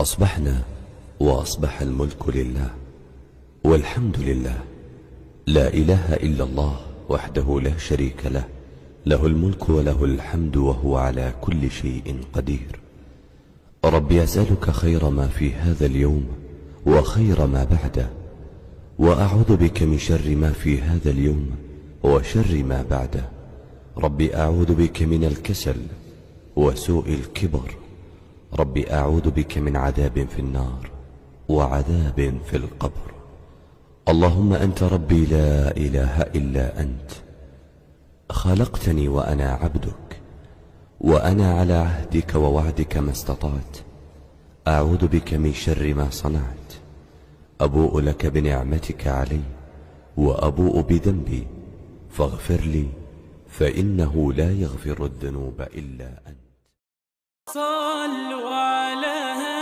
أصبحنا وأصبح الملك لله والحمد لله، لا إله إلا الله وحده لا شريك له، له الملك وله الحمد وهو على كل شيء قدير. رب أسألك خير ما في هذا اليوم وخير ما بعده، وأعوذ بك من شر ما في هذا اليوم وشر ما بعده. رب أعوذ بك من الكسل وسوء الكبر. رب أعوذ بك من عذاب في النار وعذاب في القبر. اللهم أنت ربي لا إله إلا أنت، خلقتني وأنا عبدك، وأنا على عهدك ووعدك ما استطعت. أعوذ بك من شر ما صنعت. أبوء لك بنعمتك علي وأبوء بذنبي، فاغفر لي فإنه لا يغفر الذنوب إلا أنت. صلوا على